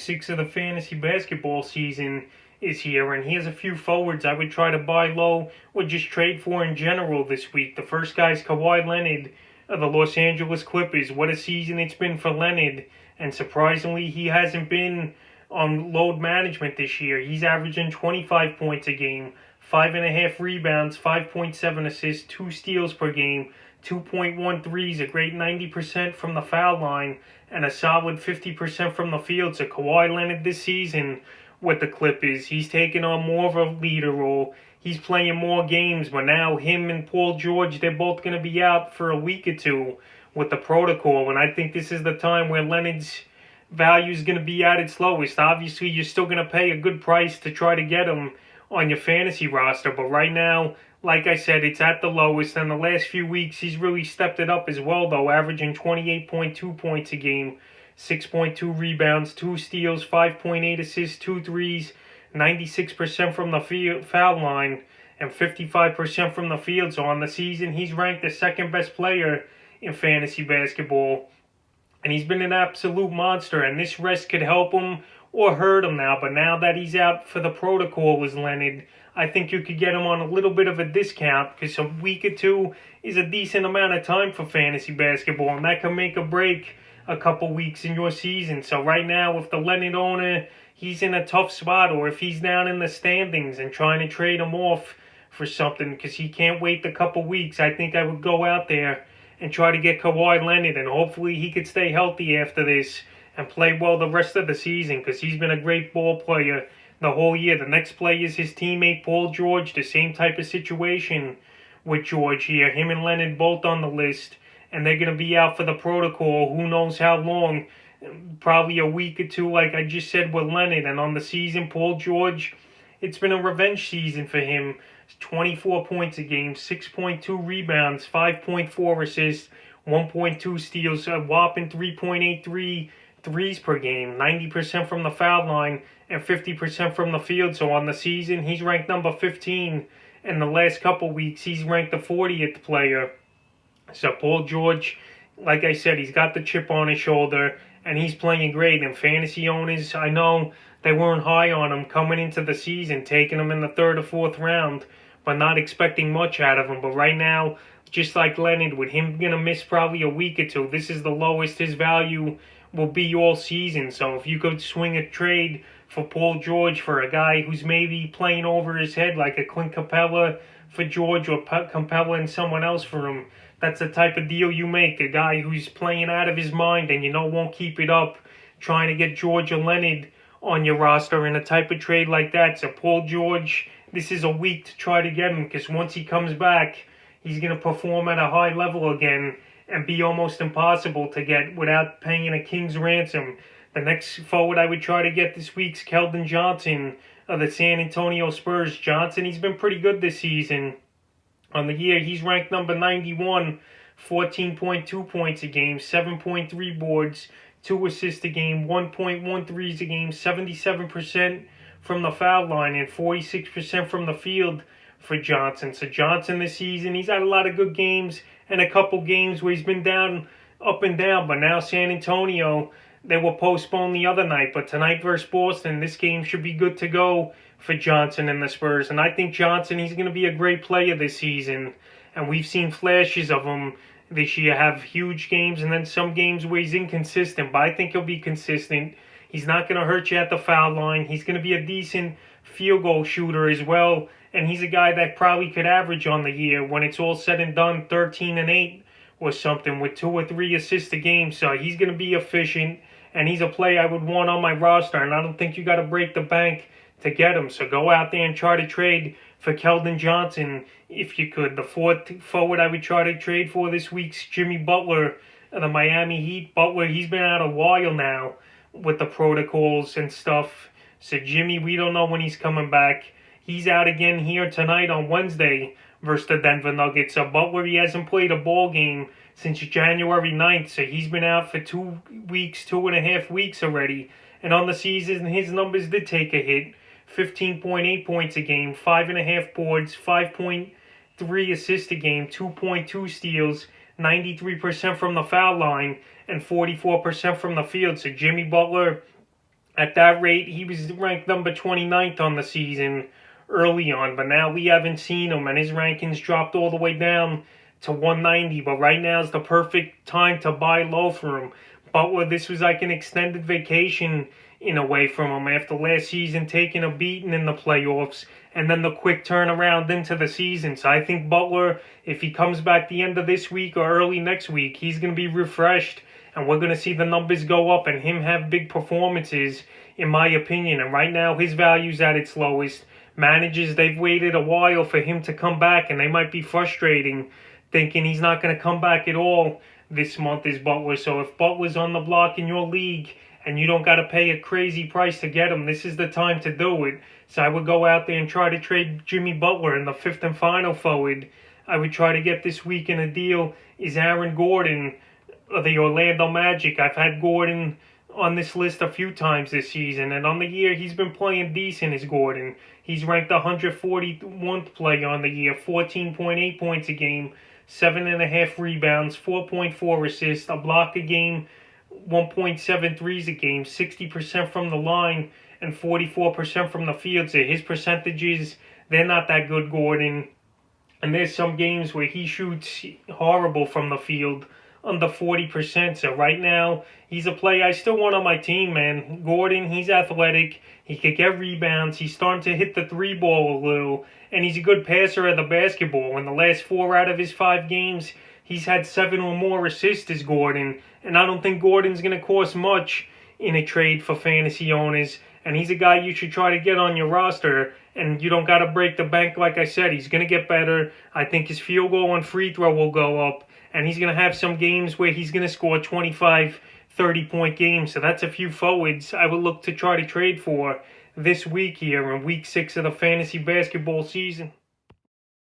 6 of the fantasy basketball season is here, and here's a few forwards I would try to buy low or just trade for in general this week. The first guy is Kawhi Leonard of the Los Angeles Clippers. What a season it's been for Leonard, and surprisingly, he hasn't been on load management this year. He's averaging 25 points a game, 5.5 rebounds, 5.7 assists, 2 steals per game, 2.1 threes, a great 90% from the foul line, and a solid 50% from the field. So Kawhi Leonard this season with the Clippers, he's taking on more of a leader role. He's playing more games, but now him and Paul George, they're both going to be out for a week or two with the protocol, and I think this is the time where Leonard's value is going to be at its lowest. Obviously, you're still going to pay a good price to try to get him on your fantasy roster, but right now, like I said, it's at the lowest, and the last few weeks he's really stepped it up as well, though, averaging 28.2 points a game, 6.2 rebounds, 2 steals, 5.8 assists, 2 threes, 96% from the foul line, and 55% from the field. So on the season, he's ranked the second best player in fantasy basketball, and he's been an absolute monster, and this rest could help him or hurt him now, but now that he's out for the protocol as Leonard, I think you could get him on a little bit of a discount, because a week or two is a decent amount of time for fantasy basketball, and that can make or break a couple weeks in your season. So right now, if the Leonard owner, he's in a tough spot, or if he's down in the standings and trying to trade him off for something because he can't wait the couple weeks, I think I would go out there and try to get Kawhi Leonard, and hopefully he could stay healthy after this and play well the rest of the season, because he's been a great ball player the whole year. The next play is his teammate Paul George, the same type of situation with George here. Him and Leonard both on the list, and they're going to be out for the protocol who knows how long, probably a week or two, like I just said with Leonard. And on the season, Paul George, it's been a revenge season for him. 24 points a game, 6.2 rebounds, 5.4 assists, 1.2 steals, a whopping 3.83 threes per game, 90% from the foul line, and 50% from the field. So on the season, he's ranked number 15. In the last couple weeks, he's ranked the 40th player. So Paul George, like I said, he's got the chip on his shoulder, and he's playing great. And fantasy owners, I know they weren't high on him coming into the season, taking him in the 3rd or 4th round, but not expecting much out of him. But right now, just like Leonard, with him going to miss probably a week or two, this is the lowest his value will be all season. So if you could swing a trade for Paul George for a guy who's maybe playing over his head, like a Clint Capella for George, or Capella and someone else for him, that's the type of deal you make. A guy who's playing out of his mind and won't keep it up, trying to get George or Leonard on your roster in a type of trade like that. So Paul George, this is a week to try to get him, because once he comes back, he's going to perform at a high level again and be almost impossible to get without paying a king's ransom. The next forward I would try to get this week's Kelin Johnson of the San Antonio Spurs. Johnson, he's been pretty good this season. On the year, he's ranked number 91, 14.2 points a game, 7.3 boards, 2 assists a game, 1.1 threes a game, 77% from the foul line, and 46% from the field for Johnson. So Johnson this season, he's had a lot of good games and a couple games where he's been down, up and down. But now San Antonio, they were postponed the other night. But tonight versus Boston, this game should be good to go for Johnson and the Spurs. And I think Johnson, he's going to be a great player this season. And we've seen flashes of him this year have huge games and then some games where he's inconsistent. But I think he'll be consistent. He's not going to hurt you at the foul line. He's going to be a decent field goal shooter as well. And he's a guy that probably could average on the year, when it's all said and done, 13-8 or something, with 2 or 3 assists a game. So he's going to be efficient, and he's a player I would want on my roster. And I don't think you got to break the bank to get him. So go out there and try to trade for Kelin Johnson if you could. The 4th forward I would try to trade for this week's Jimmy Butler of the Miami Heat. Butler, he's been out a while now with the protocols and stuff. So Jimmy, we don't know when he's coming back. He's out again here tonight on Wednesday versus the Denver Nuggets. So Butler, he hasn't played a ball game since January 9th. So he's been out for 2.5 weeks already. And on the season, his numbers did take a hit. 15.8 points a game, 5.5 boards, 5.3 assists a game, 2.2 steals, 93% from the foul line, and 44% from the field. So Jimmy Butler, At that rate, he was ranked number 29th on the season early on, but now we haven't seen him, and his rankings dropped all the way down to 190. But right now is the perfect time to buy low for him. Butler, this was like an extended vacation in a way from him after last season taking a beating in the playoffs and then the quick turnaround into the season. So I think Butler, if he comes back the end of this week or early next week, he's going to be refreshed and we're going to see the numbers go up and him have big performances, in my opinion. And right now his value's at its lowest. Managers, they've waited a while for him to come back, and they might be frustrating, thinking he's not going to come back at all this month is Butler. So if Butler's on the block in your league and you don't got to pay a crazy price to get him, this is the time to do it. So I would go out there and try to trade Jimmy Butler in the fifth and final forward. I would try to get this week in a deal is Aaron Gordon of the Orlando Magic. I've had Gordon on this list a few times this season, and on the year he's been playing decent as Gordon. He's ranked 141th play on the year, 14.8 points a game, 7.5 rebounds, 4.4 assists, a block a game, 1.7 threes a game, 60% from the line, and 44% from the field. So his percentages, they're not that good, Gordon. And there's some games where he shoots horrible from the field, under 40%. So right now, he's a player I still want on my team, man. Gordon, he's athletic. He could get rebounds. He's starting to hit the three ball a little. And he's a good passer of the basketball. In the last 4 out of his 5 games, he's had 7 or more assists as Gordon. And I don't think Gordon's going to cost much in a trade for fantasy owners. And he's a guy you should try to get on your roster. And you don't got to break the bank, like I said. He's going to get better. I think his field goal and free throw will go up. And he's going to have some games where he's going to score 25, 30-point games. So that's a few forwards I would look to try to trade for this week here in week 6 of the fantasy basketball season.